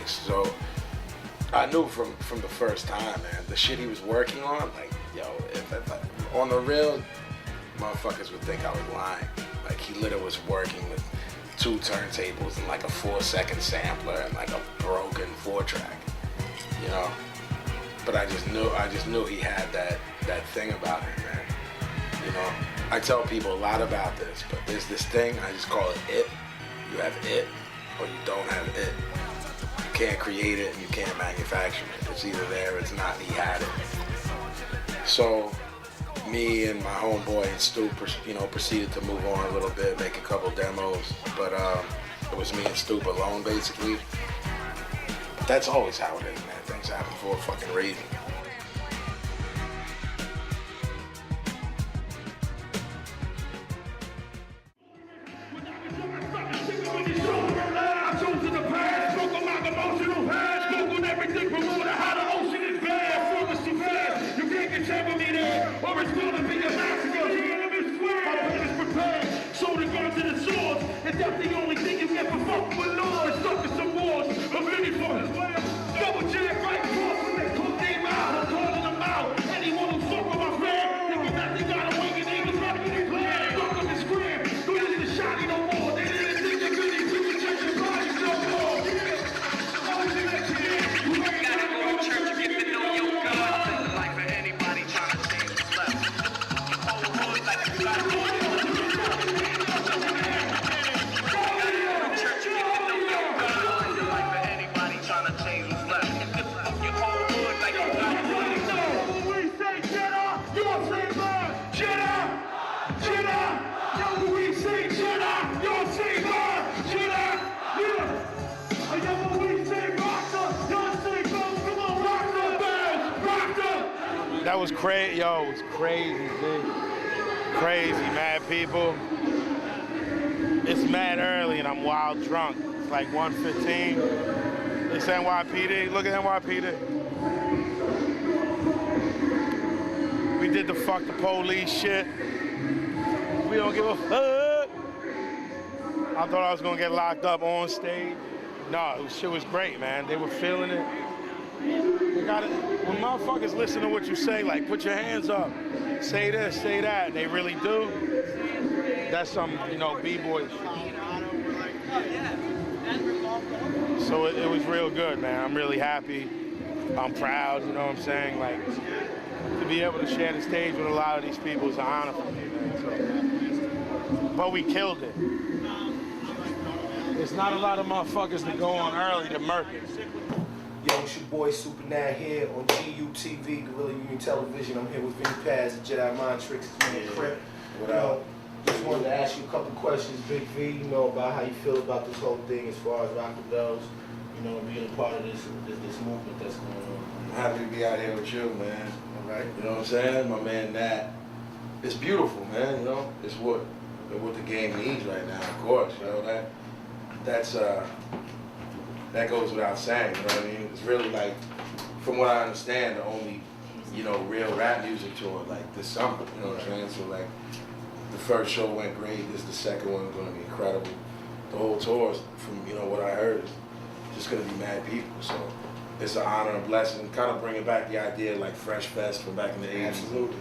lyrics. So I knew from the first time, man, the shit he was working on, like, yo, if on the real, motherfuckers would think I was lying. Like, he literally was working with 2 turntables and like a 4-second sampler and like a broken 4-track, you know. But I just knew he had that thing about him, man. You know, I tell people a lot about this, but there's this thing, I just call it it. You have it or you don't have it. You can't create it and you can't manufacture it. It's either there or it's not, and he had it. So me and my homeboy and Stu, proceeded to move on a little bit, make a couple demos, but it was me and Stu alone, basically. But that's always how it is, man. Things happen for a fucking reason. That was crazy, yo, it was crazy, dude. Crazy, mad people. It's mad early and I'm wild drunk. It's like 1:15. It's NYPD, look at NYPD. We did the fuck the police shit. We don't give a fuck. I thought I was gonna get locked up on stage. No, shit was great, man. They were feeling it. You gotta, when motherfuckers listen to what you say, like, put your hands up, say this, say that, they really do. That's some, B-boys. So it was real good, man. I'm really happy. I'm proud, you know what I'm saying? Like, to be able to share the stage with a lot of these people is an honor for me, man. So, but we killed it. There's not a lot of motherfuckers that go on early to murk it. Yo, it's your boy Super Nat here on GUTV, Gorilla Union Television. I'm here with Vinny Paz and jmt2, man, Crip. Just wanted to ask you a couple questions, Big V, about how you feel about this whole thing as far as Rocker goes, being a part of this movement that's going on. I'm happy to be out here with you, man. All right. You know what I'm saying? My man Nat. It's beautiful, man, It's what the game needs right now, of course, that goes without saying, you know what I mean? It's really like, from what I understand, the only, real rap music tour, like, this summer, you know what I'm saying? So, like, the first show went great, the second one's gonna be incredible. The whole tour, from, what I heard, is just gonna be mad people, so it's an honor and blessing. Kind of bringing back the idea of, like, Fresh Fest from back in the 80s. Absolutely.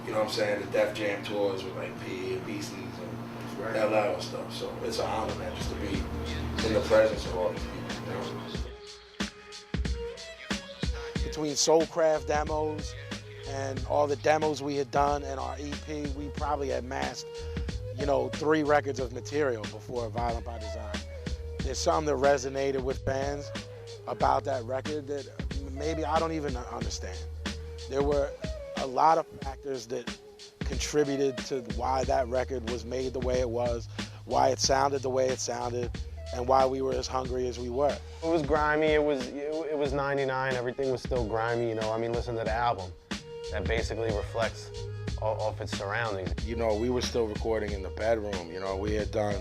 You know what I'm saying? The Def Jam tours with, like, P and BCs and LL and stuff, so it's an honor, man, just to be in the presence of all these people. Between Soulcraft demos and all the demos we had done and our EP, we probably had massed, 3 records of material before Violent by Design. There's something that resonated with fans about that record that maybe I don't even understand. There were a lot of factors that contributed to why that record was made the way it was, why it sounded the way it sounded, and why we were as hungry as we were. It was grimy, it was 99, everything was still grimy, listen to the album. That basically reflects off its surroundings. We were still recording in the bedroom, we had done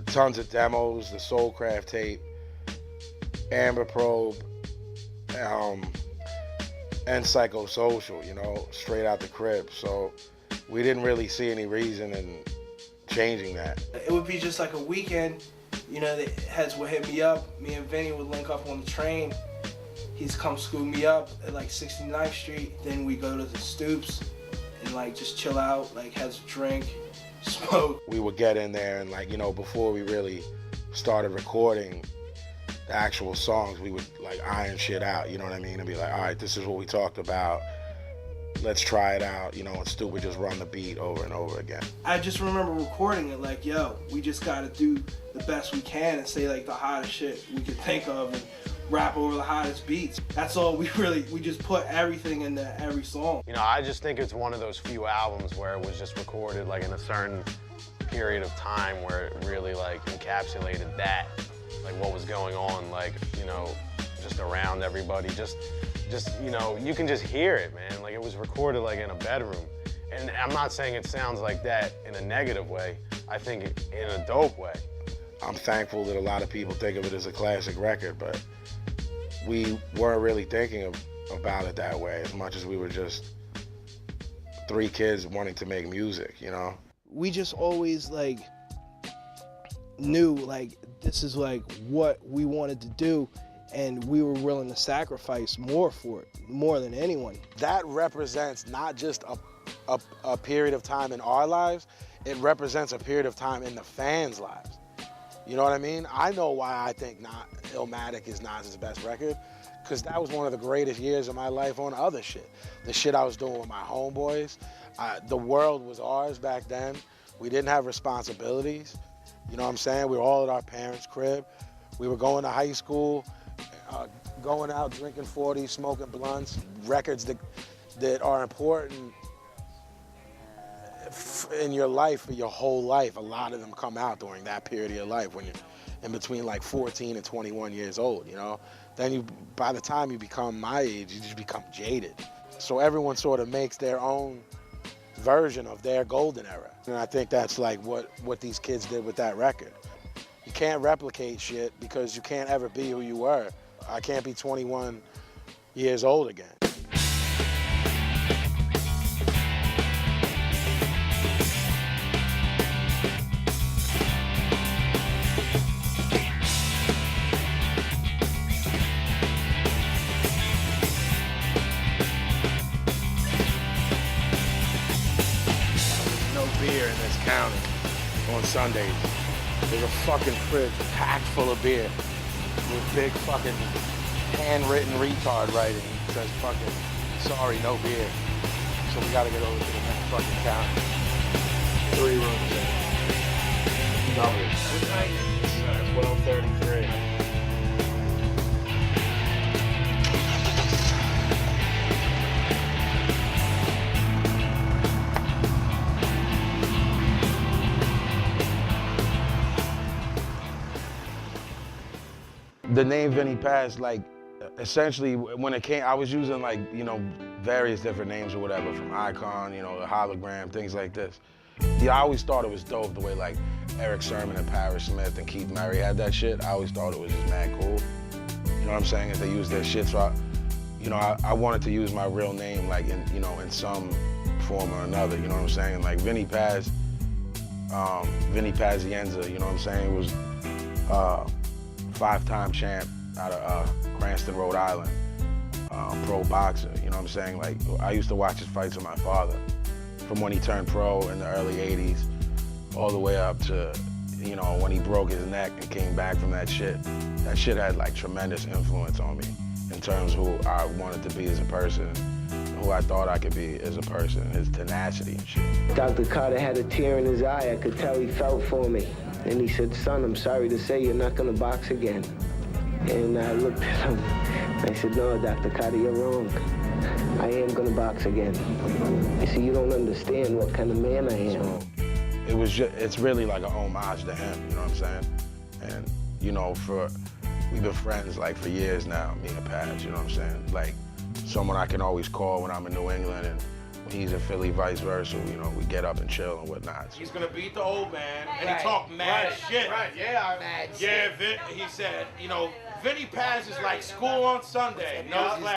tons of demos, the Soulcraft tape, Amber Probe, and Psychosocial, straight out the crib. So we didn't really see any reason in changing that. It would be just like a weekend, You know, the heads would hit me up. Me and Vinny would link up on the train. He'd come scoop me up at like 69th Street. Then we go to the Stoops and like just chill out, like have a drink, smoke. We would get in there and like, you know, before we really started recording the actual songs, we would like iron shit out, you know what I mean? And be like, all right, this is what we talked about. Let's try it out, you know, and Stu would just run the beat over and over again. I just remember recording it like, yo, we just gotta do the best we can and say like the hottest shit we could think of and rap over the hottest beats. That's all we just put everything into every song. You know, I just think it's one of those few albums where it was just recorded like in a certain period of time where it really like encapsulated that, like what was going on, like, you know, just around everybody, just, you know, you can just hear it, man. Like it was recorded like in a bedroom. And I'm not saying it sounds like that in a negative way. I think in a dope way. I'm thankful that a lot of people think of it as a classic record, but we weren't really thinking about it that way as much as we were just three kids wanting to make music, you know? We just always like knew like this is like what we wanted to do, and we were willing to sacrifice more for it, more than anyone. That represents not just a period of time in our lives, it represents a period of time in the fans' lives. You know what I mean? I know why I think Illmatic is Nas's best record, because that was one of the greatest years of my life on other shit. The shit I was doing with my homeboys. The world was ours back then. We didn't have responsibilities. You know what I'm saying? We were all at our parents' crib. We were going to high school, going out, drinking 40s, smoking blunts, records that are important in your life, for your whole life. A lot of them come out during that period of your life when you're in between like 14 and 21 years old, you know? Then by the time you become my age, you just become jaded. So everyone sort of makes their own version of their golden era. And I think that's like what these kids did with that record. You can't replicate shit because you can't ever be who you were. I can't be 21 years old again. Beer in this county on Sundays. There's a fucking fridge packed full of beer with big fucking handwritten retard writing that says fucking, sorry, no beer. So we gotta get over to the next fucking county. 3 rooms in. Numbers. 1233. The name Vinny Paz, like, essentially, when it came, I was using, like, you know, various different names or whatever, from Icon, you know, the Hologram, things like this. Yeah, I always thought it was dope the way, like, Eric Sermon and Paris Smith and Keith Murray had that shit. I always thought it was just mad cool. You know what I'm saying? If they used their shit, so I wanted to use my real name, like, in some form or another, you know what I'm saying? Like, Vinny Paz, Vinny Pazienza, you know what I'm saying? It was, 5-time champ out of Cranston, Rhode Island, pro boxer, you know what I'm saying? Like, I used to watch his fights with my father from when he turned pro in the early 80s all the way up to, you know, when he broke his neck and came back from that shit. That shit had like tremendous influence on me in terms of who I wanted to be as a person, who I thought I could be as a person, his tenacity and shit. Dr. Carter had a tear in his eye. I could tell he felt for me. And he said, son, I'm sorry to say you're not gonna box again. And I looked at him. I said, no, Dr. Carter, you're wrong. I am gonna box again. You see, you don't understand what kind of man I am. So it's really like an homage to him, you know what I'm saying? And, you know, we've been friends like for years now, me and Paz, you know what I'm saying? Like, someone I can always call when I'm in New England, and when he's in Philly, vice versa, you know, we get up and chill and whatnot. So. He's gonna beat the old man, and he talked mad shit. Right, yeah. He said, you know, Vinny Paz is like school on Sunday. No